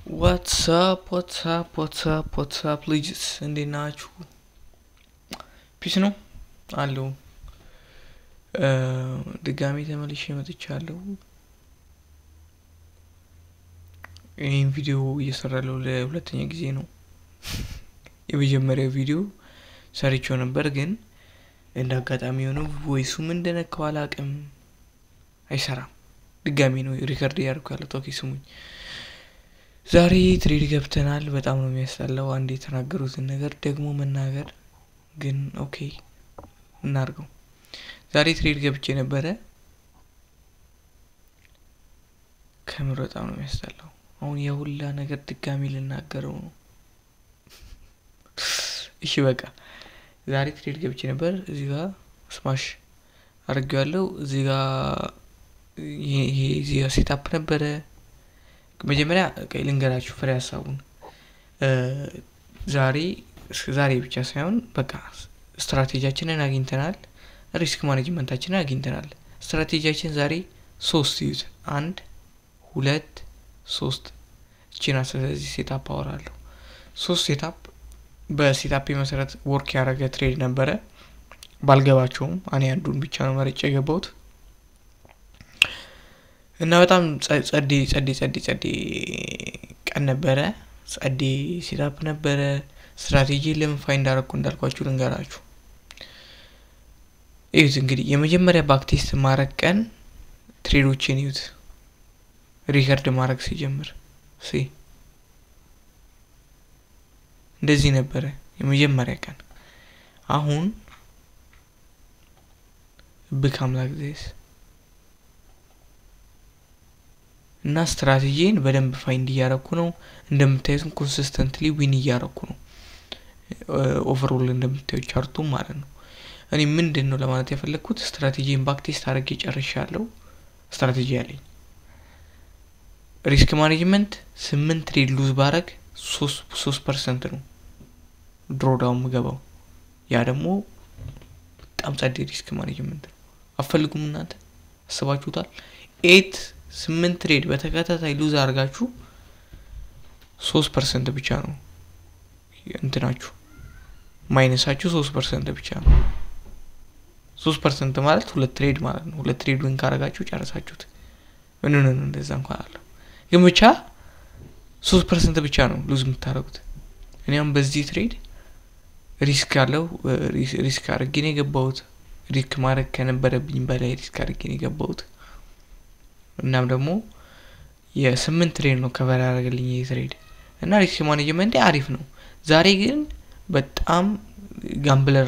What's up? ልጅስ እንዴት ናችሁ? ፒስ ነው አለው። ድጋሚ ተመልሼ መጥቻለሁ። ይሄን ቪዲዮ እየሰራለሁ ለሁለተኛ ጊዜ ነው። የመጀመሪያው ቪዲዮ ሰርቼው ነበር ግን እንደ አጋጣሚ ሆኖ ቮይሱ ምን እንደነካው አላውቅም፣ አይሰራም። ድጋሚ ነው ሪከርድ ያደርኩ ያለው። ኦኬ ስሙኝ። ዛሬ ትሬድ ገብተናል። በጣም ነው የሚያስጠላው አንዴ የተናገሩትን ነገር ደግሞ መናገር፣ ግን ኦኬ እናርገው። ዛሬ ትሬድ ገብቼ ነበረ። ከምር በጣም ነው የሚያስጠላው። አሁን የሁላ ነገር ድጋሚ ልናገረው ነው። እሺ በቃ ዛሬ ትሬድ ገብቼ ነበር። እዚህ ጋር ስማሽ አድርጌዋለሁ። እዚህ ጋር ሴትአፕ ነበረ። መጀመሪያ ልንገራችሁ ፍሬ ሀሳቡን። ዛሬ ብቻ ሳይሆን በቃ ስትራቴጂያችንን አግኝተናል፣ ሪስክ ማኔጅመንታችንን አግኝተናል። ስትራቴጂያችን ዛሬ 3 ይዩት፣ 1 2 3 እቺና። ስለዚህ ሴትአፕ አወራለሁ። 3 ሴትአፕ በሴትአፕ መሰረት ወርክ ያደረገ ትሬድ ነበረ። ባልገባቸውም እኔ አንዱን ብቻ ነው መርጬ የገባሁት እና በጣም ጸዲ ቀን ነበረ። ጸዲ ሴትአፕ ነበረ። ስትራቴጂ ለምን ፋይንድ አደረኩ እንዳልኳችሁ ልንገራችሁ። እዩት እንግዲህ የመጀመሪያ ባክ ቴስት ማድረግ ቀን ትሬዶችን እዩት። ሪከርድ ማድረግ ሲጀምር እንደዚህ ነበረ የመጀመሪያ ቀን። አሁን become like this እና ስትራቴጂን በደንብ ፋይንድ እያደረኩ ነው። እንደምታዩት ኮንሲስተንትሊ ዊን እያደረኩ ነው። ኦቨርኦል እንደምታዩት ቻርቱ ማለት ነው። እኔ ምንድነው ለማለት የፈለኩት ስትራቴጂን ባክ ቴስት አድርጌ ጨርሻለሁ። ስትራቴጂ ያለኝ ሪስክ ማኔጅመንት 8 ትሬድ ሉዝ ባረግ 3% ነው ድሮዳውን ምገባው። ያ ደግሞ በጣም ጸዴ ሪስክ ማኔጅመንት ነው። አፈልጉም እናንተ አስባችሁታል? 8 ትሬድ በተከታታይ ሉዝ አድርጋችሁ 3% ብቻ ነው እንትናችሁ፣ ማይነሳችሁ 3% ብቻ ነው። 3% ማለት 2 ትሬድ ማለት ነው። 2 ትሬድ ዊን ካረጋችሁ ጨርሳችሁት። ምን እንደዛ እንኳን አለ ግን ብቻ 3% ብቻ ነው ሉዝ የምታረጉት። እኔም በዚህ ትሬድ ሪስክ አለው ሪስክ አድርጌ ነው የገባሁት። ሪስክ ማድረግ ከነበረብኝ በላይ ሪስክ አድርጌ ነው የገባሁት። እናም ደግሞ የ8 ትሬድ ነው ከቨር ያደረገልኝ ይሄ ትሬድ እና ሪስክ ማኔጅመንት አሪፍ ነው። ዛሬ ግን በጣም ጋምብለር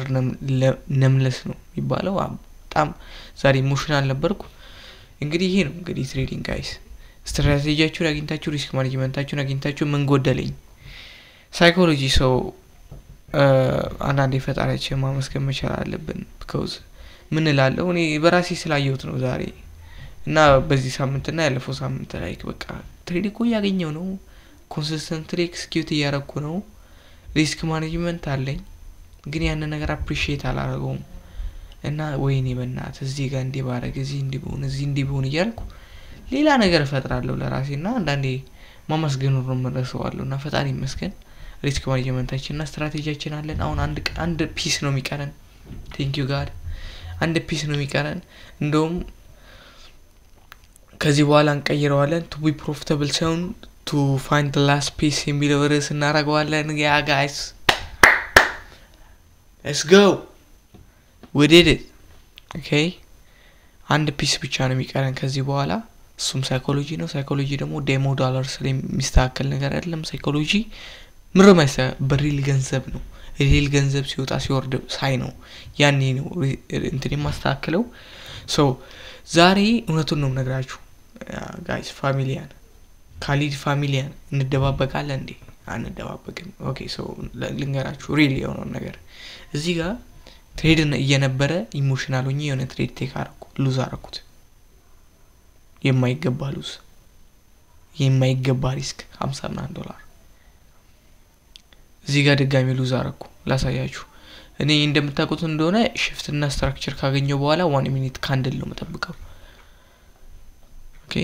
ነምለስ ነው የሚባለው። በጣም ዛሬ ኢሞሽናል ነበርኩ። እንግዲህ ይሄ ነው እንግዲህ ትሬዲንግ ጋይስ። ስትራቴጂያችሁን አግኝታችሁ ሪስክ ማኔጅመንታችሁን አግኝታችሁ ምን ጎደለኝ? ሳይኮሎጂ ሰው አንዳንዴ ፈጣሪያችን ማመስገን መቻል አለብን። because ምን እላለሁ እኔ በራሴ ስላየሁት ነው ዛሬ እና በዚህ ሳምንት እና ያለፈው ሳምንት ላይ በቃ ትሬድ እኮ ያገኘው ነው። ኮንሲስተንትሊ ኤክስኪዩት እያደረኩ ነው። ሪስክ ማኔጅመንት አለኝ ግን ያን ነገር አፕሪሺየት አላደረገውም እና ወይኔ በእናትህ እዚህ ጋር እንዲህ ባረግ እዚህ እንዲህ ቢሆን እያልኩ ሌላ ነገር እፈጥራለሁ ለራሴና አንዳንዴ ማመስገኑን ነው የምረሳዋለሁ። እና ፈጣሪ ይመስገን ሪስክ ማኔጅመንታችንና ስትራቴጂያችን አለን። አሁን አንድ ፒስ ነው የሚቀረን። ቴንክ ዩ ጋድ። አንድ ፒስ ነው የሚቀረን። እንደውም ከዚህ በኋላ እንቀይረዋለን። to be profitable ሳይሆን to find the last piece የሚለው ርዕስ እናደርገዋለን። ያ guys let's go, we did it. okay አንድ ፒስ ብቻ ነው የሚቀረን ከዚህ በኋላ። እሱም ሳይኮሎጂ ነው። ሳይኮሎጂ ደግሞ ዴሞ ዶላር ስለሚስተካከል ነገር አይደለም። ሳይኮሎጂ ምርመሰ በሪል ገንዘብ ነው። ሪል ገንዘብ ሲወጣ ሲወርድ ሳይ ነው ያኔ ነው እንትን ማስተካከለው። ሶ ዛሬ እውነቱን ነው ነግራችሁ ጋይስ። ፋሚሊያን ካሊድ ፋሚሊያን እንደባበቃለን እንዴ? አንደባበቅም። ኦኬ ሶ ልንገራችሁ ሪል የሆነው ነገር እዚህ ጋር ትሬድ እየነበረ ኢሞሽናል ሆኜ የሆነ ትሬድ ቴክ አደረኩ፣ ሉዝ አደረኩት። የማይገባ ሉዝ፣ የማይገባ ሪስክ $50,000 እዚህ ጋር ድጋሚ ሉዝ አደረኩ። ላሳያችሁ። እኔ እንደምታውቁት እንደሆነ ሽፍት እና ስትራክቸር ካገኘው በኋላ 1 ሚኒት ካንድል ነው መጠብቀው። ኦኬ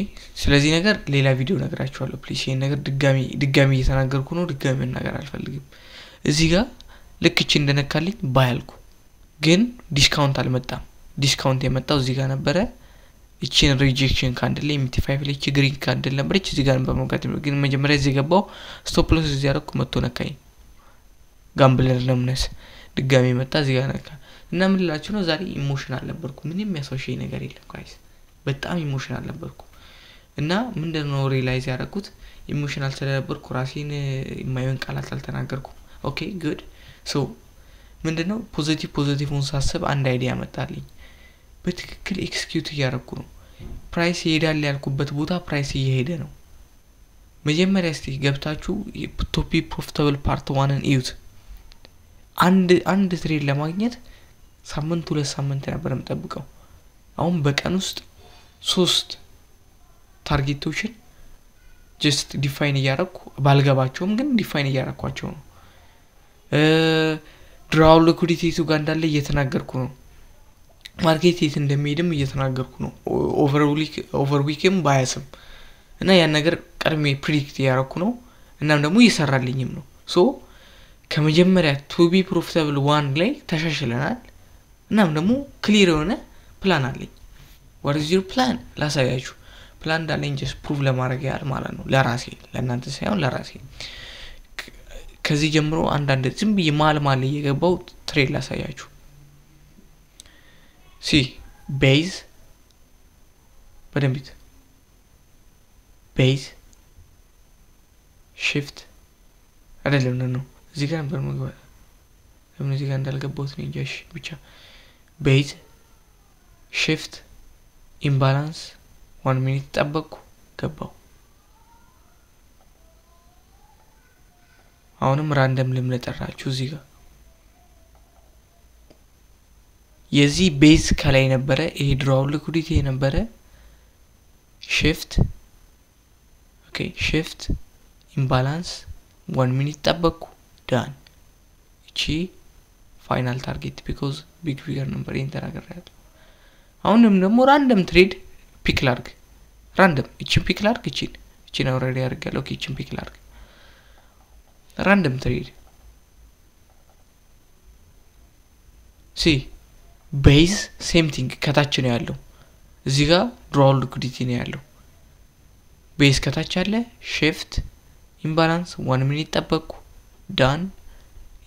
ስለዚህ ነገር ሌላ ቪዲዮ ነግራችኋለሁ ፕሊስ ይሄን ነገር ድጋሚ እየተናገርኩ ነው ድጋሚ ነገር አልፈልግም እዚህ ጋር ልክ እቺ እንደነካልኝ ባያልኩ ግን ዲስካውንት አልመጣም ዲስካውንት የመጣው እዚህ ጋር ነበረ እቺን ሪጀክሽን ካንድል ላይ MT5 ላይ ግሪን ካንድል ነበረች እዚህ ጋር በመጋት ግን መጀመሪያ እዚህ ገባው ስቶፕ ሎስ እዚህ ያረኩ መጥቶ ነካኝ ጋምብለር ለምነስ ድጋሚ መጣ እዚህ ጋር ነካ እና ምን ልላችሁ ነው ዛሬ ኢሞሽናል ነበርኩ ምንም የሚያሳውሽኝ ነገር የለም ጋይስ በጣም ኢሞሽናል ነበርኩ እና ምንድነው ሪላይዝ ያደረኩት ኢሞሽናል ስለነበርኩ ራሴን የማይሆን ቃላት አልተናገርኩ ኦኬ ጉድ ሶ ምንድነው ፖዚቲቭን ሳስብ አንድ አይዲያ መጣልኝ በትክክል ኤክስኪዩት ያደረኩ ነው ፕራይስ ይሄዳል ያልኩበት ቦታ ፕራይስ እየሄደ ነው መጀመሪያ እስቲ ገብታችሁ ቶፒ ፕሮፊታብል ፓርት 1ን እዩት አንድ ትሬድ ለማግኘት ሳምንት 2 ሳምንት ነበር የምጠብቀው አሁን በቀን ውስጥ 3 ታርጌቶችን ጀስት ዲፋይን ያደረኩ ባልገባቸውም ግን ዲፋይን ያደረኳቸው ነው ድራው ሊኩዊዲቲ ጋር እንዳለ እየተናገርኩ ነው ማርኬት የት እንደሚሄድም እየተናገርኩ ነው ኦቨር ዊክም ባያስም እና ያን ነገር ቀድሜ ፕሪዲክት ያደረኩ ነው እናም ደግሞ እየሰራልኝም ነው ሶ ከመጀመሪያ ቱ ቢ ፕሮፊታብል 1 ላይ ተሻሽለናል እናም ደግሞ ክሊር የሆነ ፕላን አለኝ what is your plan ላሳያችሁ ፕላን እንዳለኝ just ፕሩቭ ለማድረግ ያህል ማለት ነው ለራሴ ለእናንተ ሳይሆን ለራሴ ከዚህ ጀምሮ አንዳንድ ዝም ብዬ ማል እየገባው ትሬድ ላሳያችሁ ሲ ቤዝ በደንብ ቤዝ shift አይደለም ነው እዚህ ጋር ነበር መግባት ለምን እዚህ ጋር እንዳልገባሁት ነው እንጂ ብቻ ቤዝ shift imbalance 1 minute ጠበቅኩ ገባው አሁንም ራንደም ልምለጠራችሁ እዚህ ጋር የዚህ ቤዝ ከላይ ነበረ ይሄ ድራው ሊኩዊዲቲ ነበረ shift ኦኬ shift imbalance 1 minute ጠበቅኩ done እቺ ፋይናል ታርጌት because big figure number ኢንተራገራለሁ አሁንም ደግሞ ራንደም ትሬድ ፒክ ላርግ ራንደም እቺን ፒክ ላርግ እቺን ኦሬዲ አድርጋለሁ ኦኬ እቺን ፒክ ላርግ ራንደም ትሬድ ሲ ቤዝ ሴም ቲንግ ከታች ነው ያለው እዚህ ጋር ድራው ሊኩዊዲቲ ነው ያለው ቤዝ ከታች አለ shift imbalance 1 minute ጠበቅኩ done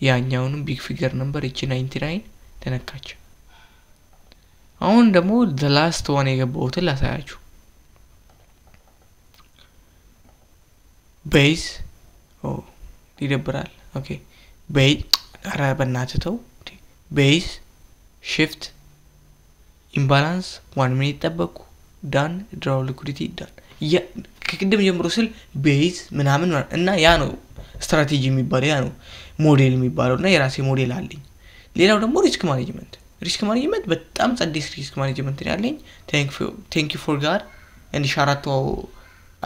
ያኛውንም ቢግ ፊገር ነምበር እቺ 99 ተነካች አሁን ደግሞ the last one የገባሁት ላሳያችሁ ቤዝ ይደብራል ኦኬ ቤዝ አራ በእናትተው ቤዝ shift imbalance 1 minute ጠበቅኩ done draw liquidity done ከቅድም ጀምሮ ስል ቤዝ ምናምን እና ያ ነው ስትራቴጂ የሚባለው ያ ነው ሞዴል የሚባለው እና የራሴ ሞዴል አለኝ ሌላው ደግሞ ሪስክ ማኔጅመንት በጣም ጸዴስ ሪስክ ማኔጅመንት ያለኝ thank you for god and ሻራቶ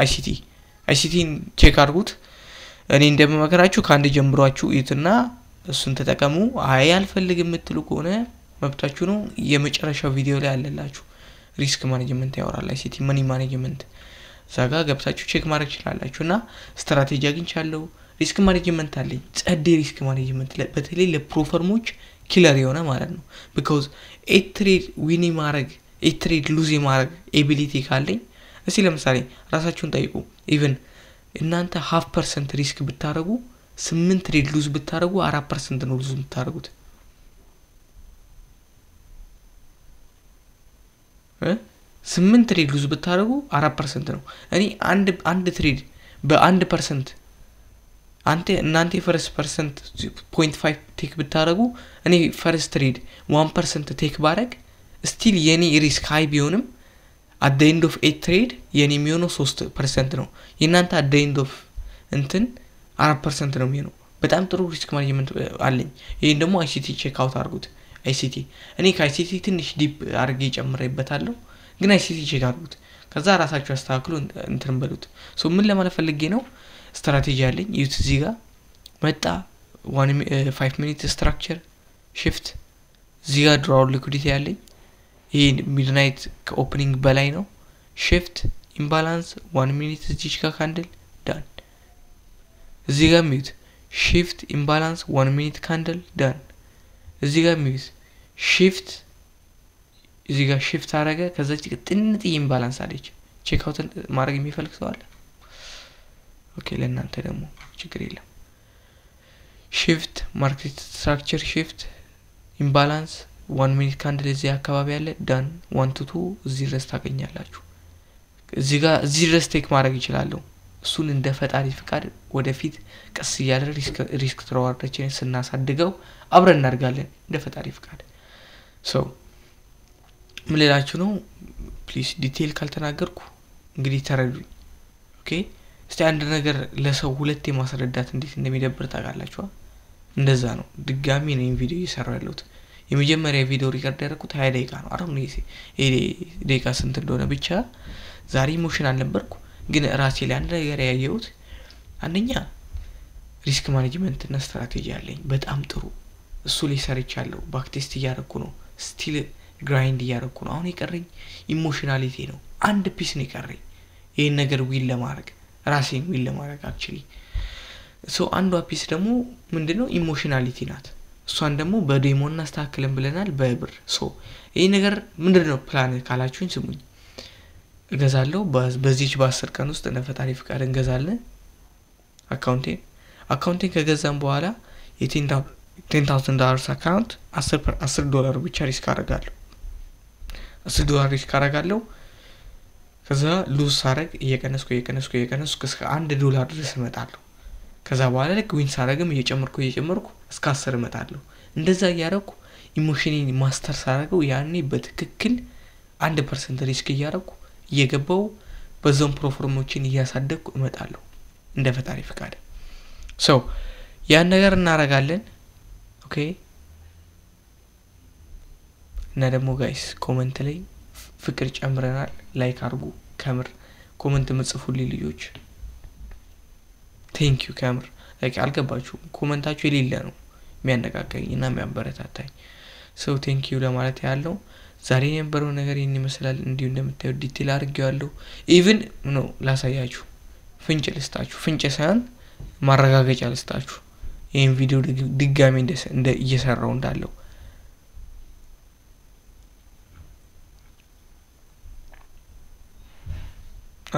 ICTን ቼክ አድርጉት እኔ እንደምመከራችሁ ካንድ ጀምሯችሁ እዩትና እሱን ተጠቀሙ አይ አልፈልግም የምትሉ ከሆነ መብታችሁ ነው የመጨረሻው ቪዲዮ ላይ አለላችሁ ሪስክ ማኔጅመንት ያወራል ICT መኒ ማኔጅመንት ዛጋ ገብታችሁ ቼክ ማድረግ ይችላልላችሁና ስትራቴጂ አግኝቻለሁ ሪስክ ማኔጅመንት አለኝ ጸዴ ሪስክ ማኔጅመንት በተለይ ለፕሮፈርሞች ኪለር የሆነ ማለት ነው because a trade win ማድረግ a trade lose ማድረግ ability ካለኝ እሺ ለምሳሌ ራሳችሁን ጠይቁ even እናንተ 0.5% ሪስክ ብታረጉ 8 ትሬድ ሉዝ ብታረጉ 4% ነው ሉዝ ብታረጉት 8 ትሬድ ሉዝ ብታረጉ 4% ነው እኔ አንድ ትሬድ በ1% እናንተ ፈርስት ፐርሰንት 0.5 ቴክ ብታረጉ እኔ ፈርስት ትሬድ 1% ቴክ ባረግ ስቲል የኔ ሪስክ ሃይ ቢሆንም at the end of 8 trade የኔ የሚሆነው 3% ነው የናንተ at the end of እንትን 4% ነው የሚሆነው በጣም ጥሩ ሪስክ ማኔጅመንት አለኝ ይሄን ደግሞ ICT ቼክ አውት አድርጉት ICT እኔ ከICT ትንሽ ዲፕ አርጌ ጨምሬበታለሁ ግን ICT ቼክ አድርጉት ከዛ ራሳችሁ አስተካክሉ እንትን በሉት ሶ ምን ለማለት ፈልጌ ነው ስትራቴጂ አለኝ ዩት እዚህ ጋር መጣ 5 minute structure shift እዚህ ጋር draw liquidity አለኝ ይሄ ሚድናይት ከኦፕኒንግ በላይ ነው shift ኢምባላንስ 1 ሚኒት እዚች ጋር ካንድል ዳን እዚህ ጋር ሚዩት shift imbalance 1 minute candle done እዚህ ጋር ሚዩት shift እዚህ ጋር shift አረገ ከዛች ጥንጥ ኢምባላንስ አለች ቼክ አውት ማድረግ የሚፈልግ ሰው አለ ኦኬ ለእናንተ ደግሞ ችግር የለም shift market structure shift imbalance 1 minute candle እዚህ አካባቢ ያለ done 1 to 2 እዚህ ድረስ ታገኛላችሁ እዚህ ጋር እዚህ ድረስ ቴክ ማድረግ ይችላል እሱን እንደ ፈጣሪ ፍቃድ ወደፊት ቀስ ያለ ሪስክ ትራዋርዳችን ስናሳድገው አብረን እናርጋለን እንደ ፈጣሪ ፍቃድ ሶ ምን ልላችሁ ነው ፕሊዝ ዲቴል ካልተናገርኩ እንግዲህ ተረዱኝ ኦኬ እስቲ አንድ ነገር ለሰው ሁለቴ ማስረዳት እንዴት እንደሚደብር ታውቃላችሁ እንደዛ ነው ድጋሚ ነው ቪዲዮ እየሰራው ያለሁት የመጀመሪያ ቪዲዮ ሪከርድ ያደረኩት 20 ደቂቃ ነው አሁን ይሄ ደቂቃ ስንት እንደሆነ ብቻ ዛሬ ኢሞሽናል ነበርኩ ግን ራሴ ላይ አንድ ነገር ያየሁት አንደኛ ሪስክ ማኔጅመንት እና ስትራቴጂ አለኝ በጣም ጥሩ እሱ ላይ ሰርቻለሁ ባክ ቴስት ያደረኩ ነው ስቲል ግራይንድ ያደረኩ ነው አሁን ይቀርኝ ኢሞሽናሊቲ ነው አንድ ፒስ ነው ይቀርኝ ይሄን ነገር ዊል ለማድረግ ራሴን ዊል ለማድረግ አክቹሊ ሶ አንዷ ፒስ ደግሞ ምንድነው ኢሞሽናሊቲ ናት እሷን ደግሞ በዴሞና አስተካክለን ብለናል በብር ሶ ይሄ ነገር ምንድነው ፕላን ካላችሁኝ ስሙኝ እገዛለሁ በዚህች በ10 ቀን ውስጥ ለፈጣሪ ፍቃድ እንገዛለን አካውንቲንግ ከገዛን በኋላ $10,000 አካውንት $10 ብቻ ሪስክ አደርጋለሁ $10 ሪስክ አደርጋለሁ ከዛ ሉዝ ሳረግ እየቀነስኩ እስከ $1 ድረስ እመጣለሁ ከዛ በኋላ ለክ ዊን ሳረግም እየጨመርኩ እስከ 10 እመጣለሁ እንደዛ ያረኩ ኢሞሽኒን ማስተር ሳረገው ያኔ በትክክል 1% ሪስክ ያረኩ እየገባው በዛም ፕሮፎርሞችን እያሳደግኩ እመጣለሁ እንደ ፈጣሪ ፍቃድ ሶ ያን ነገር እናረጋለን ኦኬ እና ደግሞ ጋይስ ኮሜንት ላይ ፍቅር ጨምረናል ላይክ አርጉ ከምር ኮሜንት መጽፉልኝ ልጆች ቴንክ ዩ ከምር ላይክ አልገባችሁ ኮሜንታችሁ የሌለ ነው የሚያነቃቃኝና የሚያበረታታኝ ሶ ቴንክ ዩ ለማለት ያለው ዛሬ የነበረው ነገር ይሄን ይመስላል እንዲሁ እንደምታዩ ዲቴል አድርጌዋለሁ ኢቭን ኖ ላሳያችሁ ፍንጭ ልስጣችሁ ፍንጭ ሳይሆን ማረጋገጫ ልስጣችሁ ይሄን ቪዲዮ ድጋሚ እንደ እየሰራው እንዳለው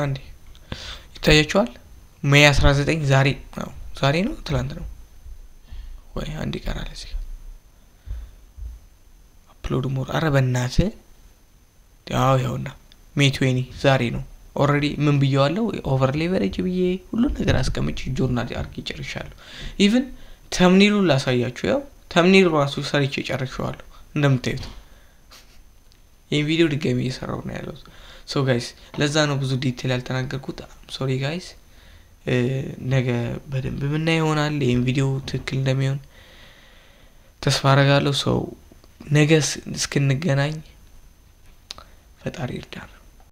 አንዴ ይታያችኋል ሜይ 19 ዛሬ ነው ትላንት ነው ወይ አንዴ ቀራለ እዚህ አፕሎድ ሞር አረበናት ያውና ሜይ 20 ዛሬ ነው ኦሬዲ ምን ብየዋለሁ ኦቨር ሌቨሬጅ ብዬ ሁሉ ነገር አስቀምጬ ጆርናል አርጌ ጨርሻለሁ ኢቭን ተምኔሉ ላሳያችሁ ያው ተምኔሉ ራሱ ሰርቼ ጨርሻለሁ እንደምታዩት ይሄን ቪዲዮ ድጋሚ እየሰራው ነው ያለው ሶ ጋይስ ለዛ ነው ብዙ ዲቴል ያልተናገርኩት ሶሪ ጋይስ ነገ በደንብ ምን ይሆናል ይሄን ቪዲዮ ትክክል እንደሚሆን ተስፋ አደርጋለሁ ሶ ነገ እስክንገናኝ ፈጣሪ ይርዳን